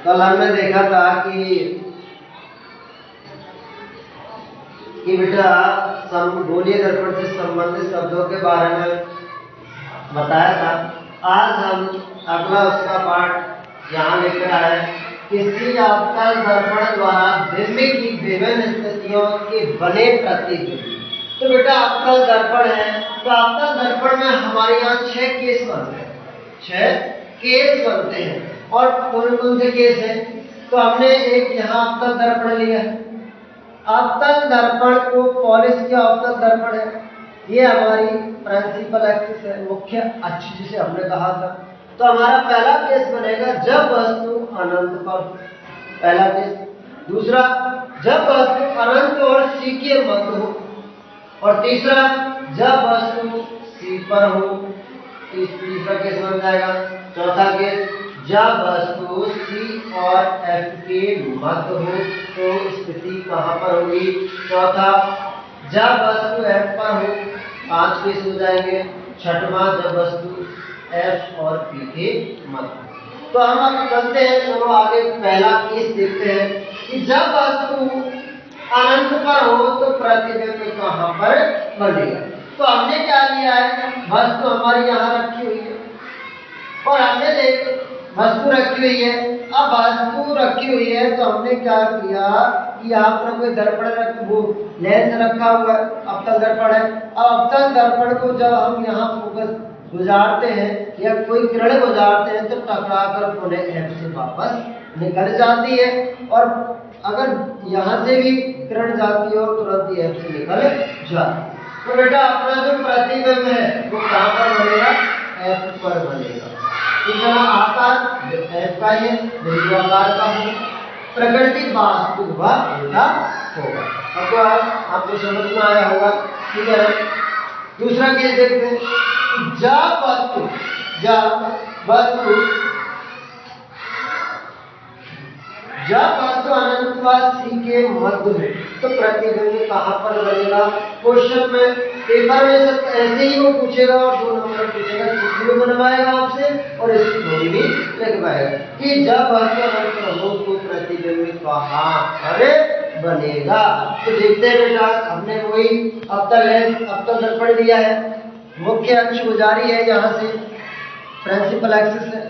कल हमने देखा था कि बेटा गोलीय दर्पण से संबंधित शब्दों के बारे में बताया था। आज हम अगला उसका पाठ यहाँ लेकर आए। किसी अवतल दर्पण द्वारा बिंब की विभिन्न स्थितियों के बने प्रतिबिंब। तो बेटा अवतल दर्पण है, तो अवतल दर्पण में हमारे यहाँ 6 केस बनते हैं, 6 केस बनते हैं। और कौन कौन से केस हैं? तो हमने एक यहाँ अवतल दर्पण लिया है। अवतल दर्पण को पॉलिश किया अवतल दर्पण है। ये हमारी प्रिंसिपल एक्सिस है, मुख्य अक्ष जिसे हमने कहा था। तो हमारा पहला केस बनेगा जब वस्तु अनंत पर, पहला केस। दूसरा, जब वस्तु अनंत और सी के मध्य हो। और तीसरा, जब वस्तु सी पर हो। तीसरा केस बन जाएगा। चौथा केस, जब वस्तु सी और एफ के मध्य हो, तो स्थिति कहाँ पर होगी? चौथा, जब वस्तु एफ पर हो। 5 केस हो जाएंगे। छठवां, जब वस्तु एफ और पी के मध्य। तो हम अब चलते हैं, चलो आगे पहला केस देखते हैं कि जब वस्तु अनंत पर हो तो प्रतिबिंब कहाँ पर बनेगा। तो हमने क्या लिया है, वस्तु हमारी यहाँ रखी हुई है और हमने देख वस्तु रखी हुई है। अब वस्तु रखी हुई है तो हमने क्या किया कि यहाँ पर कोई दर्पण वो लेंस रखा हुआ है, अवतल दर्पण है। अब अवतल दर्पण को जब हम यहाँ फोकस गुजारते हैं या कोई किरण गुजारते हैं तो टकरा कर पुनः एफ से वापस निकल जाती है। और अगर यहाँ से भी किरण जाती है और तुरंत ही एफ से निकल जाती है। तो बेटा अपना जो प्रतिबिंब है वो कहाँ पर बनेगा? एफ पर बनेगा। इतना आकार एफ का है, आकार का हो, प्रकृति वास्तु व उल्टा होगा। अब तो आपको समझ में आया होगा, ठीक है। दूसरा केस देखते हैं, जब वस्तु अनंत व सी के मध्य में तो प्रतिबिंब कहाँ पर बनेगा? क्वेश्चन में पेपर में ऐसे ही वो पूछेगा और 2 नंबर पूछेगा, चित्र भी बनवाएगा आपसे और इसकी थोड़ी भी लिखवाएगा कि जब वस्तु अनंत पर हो तो प्रतिबिंब कहाँ पर बनेगा। तो देखते हैं बेटा, हमने वही अवतल दर्पण लिया है, मुख्य अक्ष गुजारी है यहाँ से, प्रिंसिपल एक्सिस है,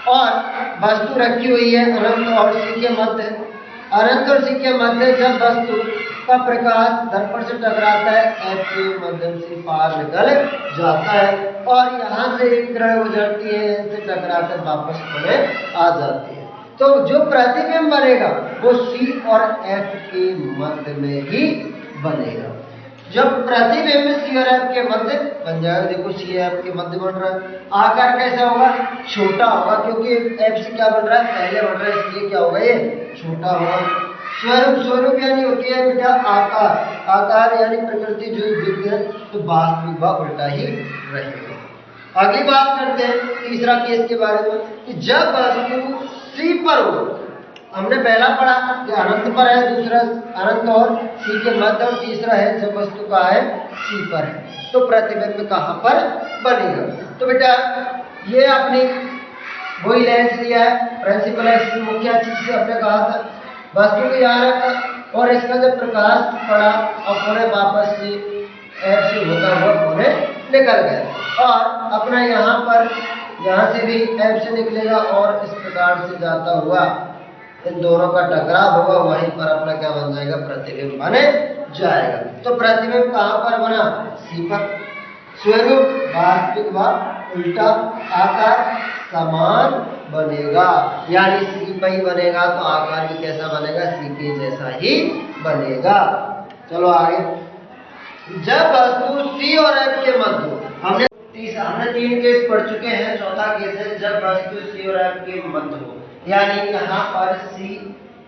और वस्तु रखी हुई है अनंत और सी के मध्य। अनंत और सी के मध्य जब वस्तु का प्रकाश दर्पण से टकराता है एफ के माध्यम से पार निकल जाता है और यहाँ से एक किरण गुजरती है, इनसे टकराकर वापस पुनः आ जाती है। तो जो प्रतिबिंब बनेगा वो सी और एफ के मध्य में ही बनेगा। जब प्रतिबिंब सी और एफ के मध्य बन जाएगा, देखो सी एफ के मध्य बन रहा है, आकार कैसा होगा? छोटा होगा, क्योंकि एफ से क्या बन रहा है? पहले बन रहा है, इसलिए क्या होगा? ये छोटा होगा। स्वरूप यानी होती है बेटा आकार यानी प्रकृति जो दिव्य है, तो वास्तविक व उल्टा ही रहेगा। अगली बात करते हैं तीसरा केस के बारे में कि जब वस्तु सी पर हो। हमने पहला पढ़ा कि अनंत पर है, दूसरा अनंत और सी के मध्य, और तीसरा है जब वस्तु का है सी पर है तो प्रतिबिंब कहाँ पर बनेगा। तो बेटा ये अपनी वही लेंस लिया है, प्रिंसिपल एक्सिस मुख्य अक्ष से हमने कहा था, वस्तु को यहाँ रखा और इसका जब प्रकाश पड़ा और पुनः वापस से एफ से होता हुआ पुनः निकल गया और अपना यहाँ से भी एफ से निकलेगा और इस प्रकार से जाता हुआ इन दोनों का टकराव होगा, वहीं पर अपना क्या बन जाएगा? प्रतिबिंब बने जाएगा। तो प्रतिबिंब कहाँ पर बना? सी पर। स्वरूप वास्तविक व उल्टा, आकार समान बनेगा, यानी सी पर ही बनेगा तो आकार भी कैसा बनेगा? सी के जैसा ही बनेगा। चलो आगे, जब वस्तु सी और एफ के मध्य, हमने 3 केस पढ़ चुके हैं। चौथा केस है जब वस्तु सी और एफ के मध्य हो, यानी यहाँ पर सी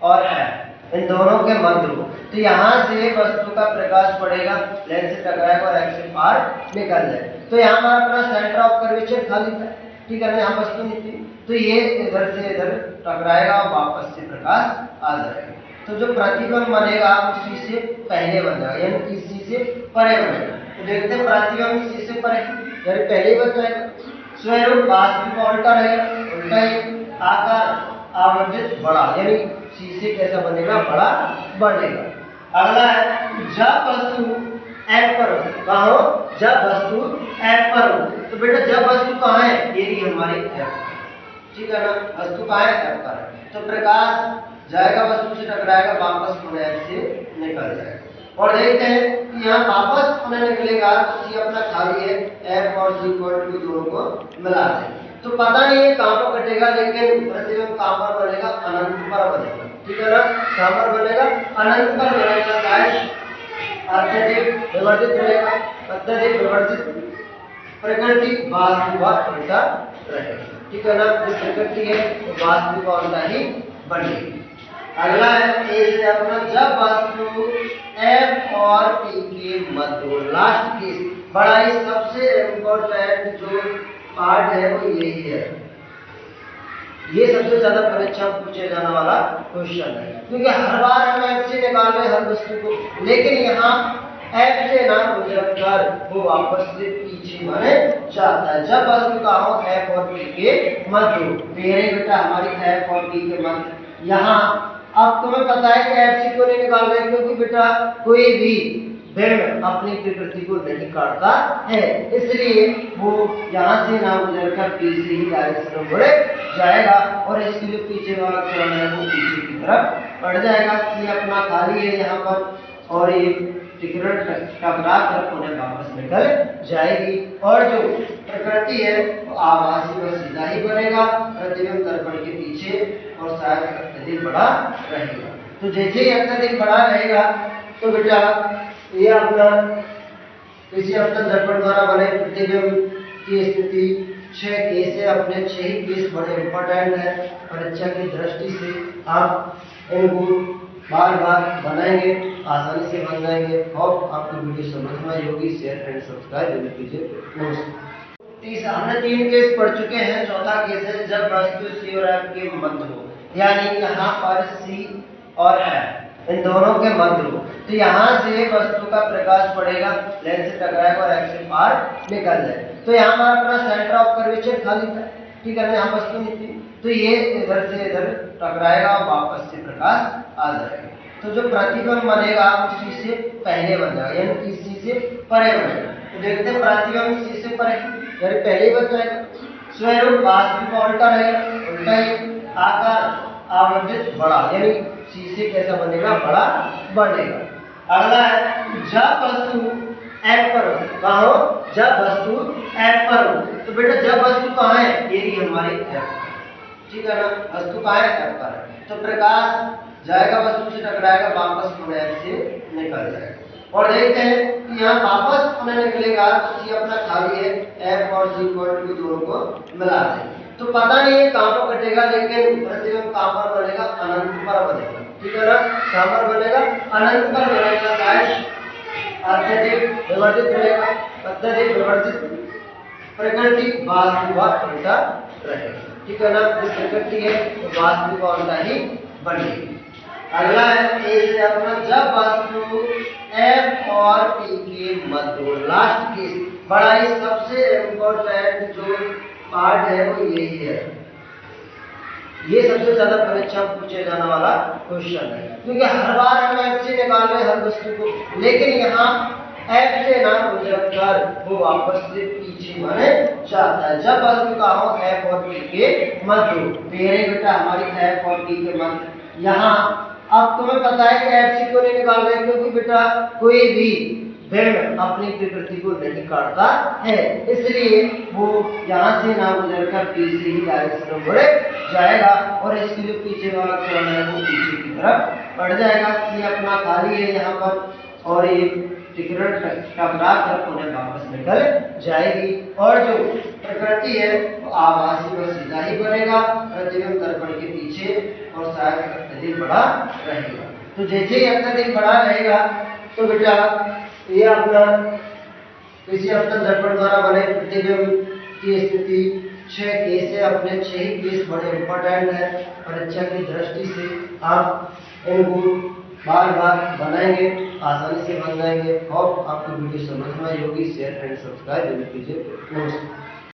और एफ इन दोनों के मध्य हो, तो यहाँ से वस्तु का प्रकाश पड़ेगा, लेंस से टकराएगा और एफ से पार निकल जाए। तो यहाँ हमारा अपना सेंटर ऑफ कर्वेचर खाली था, ठीक है ना, यहाँ वस्तु नहीं थी, तो ये इधर से इधर टकराएगा और वापस से प्रकाश आ जाएगा। तो जो प्रतिबिंब बनेगा सी से पहले बन जाएगा, यानी कि सी से परे बनेगा। तो देखते हैं प्रतिबिंब सी से परे पहले ही बन जाएगा। स्वरूप वास्तविक उल्टा रहेगा, उल्टा ही आवर्धित बड़ा, यानी सी से कैसा बनेगा, बड़ा बढ़ेगा। अगला है जब वस्तु F पर हो, कहाँ हो, जब वस्तु F पर हो। तो बेटा जब वस्तु कहाँ है, ये रही हमारी F, ठीक है ना, वस्तु कहाँ है, F पर है। तो प्रकाश जाएगा वस्तु से टकराएगा, वापस पुनः F से निकल जाएगा। और देखते हैं कि यहाँ वापस पुनः निकलेगा तो C अपना खाली है, F और C को दोनों को मिला दें। तो पता नहीं है कहाँ पर कटेगा, लेकिन प्रतिबिंब कहाँ पर बनेगा, अनंत पर बनेगा, ठीक है ना, कहाँ पर बनेगा, अनंत पर बनेगा। गाइस अत्यधिक विवर्जित रहेगा, अत्यधिक विवर्जित प्रकृति वास्तविक उल्टा रहेगा, ठीक है ना, जो प्रकृति है वो वास्तविक उल्टा ही बनेगी। अगला है ए से अपना जब वस्तु F और P के मध्य हो, लास्ट केस, बड़ा ही सबसे इम्पोर्टेंट जो पार्ट है वो यही है, ये सबसे ज्यादा परीक्षा में पूछे जाने वाला क्वेश्चन है, क्योंकि हर बार हम F से निकाल रहे हैं हर वस्तु को, लेकिन यहाँ F से ना गुजर कर वो वापस से पीछे बने जाता है। जब वस्तु का हो F और P के मध्य हो, मेरे बेटा हमारी F और P के मध्य, यहाँ अब तुम्हें पता है कि F से क्यों नहीं निकाल रहे, क्योंकि बेटा कोई भी भिन्न अपनी प्रकृति को नहीं काटता है, इसलिए वो यहाँ से ना गुजर कर P से ही डायरेक्शन में बढ़े जाएगा और इसके लिए पीछे वाला चरण है वो पीछे की तरफ बढ़ जाएगा। ये अपना खाली है यहाँ पर और ये टिकट टकरा कर उन्हें वापस निकल जाएगी और जो प्रकृति है वो आभासी व सीधा ही बनेगा, प्रतिबिंब दर्पण के पीछे और शायद अत्यधिक बड़ा रहेगा। तो जैसे ही अत्यधिक बड़ा रहेगा तो बेटा ये अपना किसी अपना दर्पण द्वारा बने प्रतिबिंब की स्थिति 6 केस है, अपने 6 ही केस बड़े इंपॉर्टेंट है, परीक्षा की दृष्टि से आप इनको बार बार बनाएंगे, आसानी से बन जाएंगे। और आपको वीडियो समझ में आई होगी, शेयर एंड सब्सक्राइब जरूर कीजिए। हमने 3 केस पढ़ चुके हैं, चौथा केस है जब वस्तु C और F के मध्य हो, यानी यहाँ पर C और F इन दोनों के मध्य हो, तो यहाँ से वस्तु का प्रकाश पड़ेगा, लेंस से टकराएगा और F से पार निकल जाए। तो यहाँ हमारा अपना सेंटर ऑफ कर्वेचर खाली था, ठीक है, यहाँ वस्तु नहीं थी, तो ये इधर से इधर टकराएगा और वापस से प्रकाश आ जाएगा। तो जो प्रतिबिंब बनेगा वो C से पहले बन जाएगा, यानी कि C से परे बनेगा। तो देखते हैं प्रतिबिंब C से परे, यानी पहले बन जाएगा। स्वरूप वास्तविक उल्टा रहेगा, उल्टा ही आकार आवर्धित बड़ा, यानी C से कैसा बनेगा, बड़ा बढ़ेगा। अगला है जब वस्तु F पर हो, कहाँ हो, जब वस्तु F पर हो। तो बेटा जब वस्तु कहाँ है, ये रही हमारी F, ठीक है ना, वस्तु कहाँ है, F पर है। तो प्रकाश जाएगा वस्तु से टकराएगा, वापस पुनः F से निकल जाएगा। और देखते हैं कि यहाँ वापस पुनः निकलेगा तो C अपना खाली है, F और C को दोनों को मिला दें। तो पता नहीं है कहाँ पर कटेगा, लेकिन प्रतिबिंब कहाँ पर बनेगा, अनंत पर बनेगा, ठीक है ना, कहाँ पर बनेगा, अनंत पर बनेगा। गाइस अत्यधिक विवर्जित रहेगा, अत्यधिक विवर्जित प्रकृति वास्तविक उल्टा रहेगा, ठीक है ना, जो प्रकृति है वो वास्तविक उल्टा ही बनेगी। अगला है ए से अपना जब वस्तु F और P के मध्य हो, लास्ट केस, बड़ा ही सबसे इम्पोर्टेंट जो पार्ट है वो यही है, ये सबसे ज्यादा परीक्षा में पूछे जाने वाला क्वेश्चन है, क्योंकि हर बार हम F से निकाल रहे हैं हर वस्तु को, लेकिन यहाँ F से ना गुजर कर वो वापस से पीछे बने जाता है। जब वस्तु का हो F और P के मध्य हो, मेरे बेटा हमारी F और P के मध्य, यहाँ अब तुम्हें पता है कि F से क्यों नहीं निकाल रहे, क्योंकि बेटा कोई भी भिन्न अपनी प्रकृति को नहीं काटता है, इसलिए वो यहाँ से ना गुजर कर P से ही डायरेक्शन में बढ़े जाएगा और इसके लिए पीछे वाला चरण है वो पीछे की तरफ बढ़ जाएगा। ये अपना खाली है यहाँ पर और ये टिकट टकरा कर उन्हें वापस निकल जाएगी और जो प्रकृति है वो आभासी व सीधा ही बनेगा, प्रतिबिंब दर्पण के पीछे और शायद अत्यधिक बड़ा रहेगा। तो जैसे ही अत्यधिक बड़ा रहेगा तो बेटा ये अपना किसी अपना दर्पण द्वारा बने प्रतिबिंब की स्थिति 6 केस है, अपने 6 ही केस बड़े इंपॉर्टेंट है, परीक्षा की दृष्टि से आप इनको बार बार बनाएंगे, आसानी से बन जाएंगे। और आपको वीडियो समझ में आई होगी, शेयर एंड सब्सक्राइब जरूर कीजिए। नमस्कार।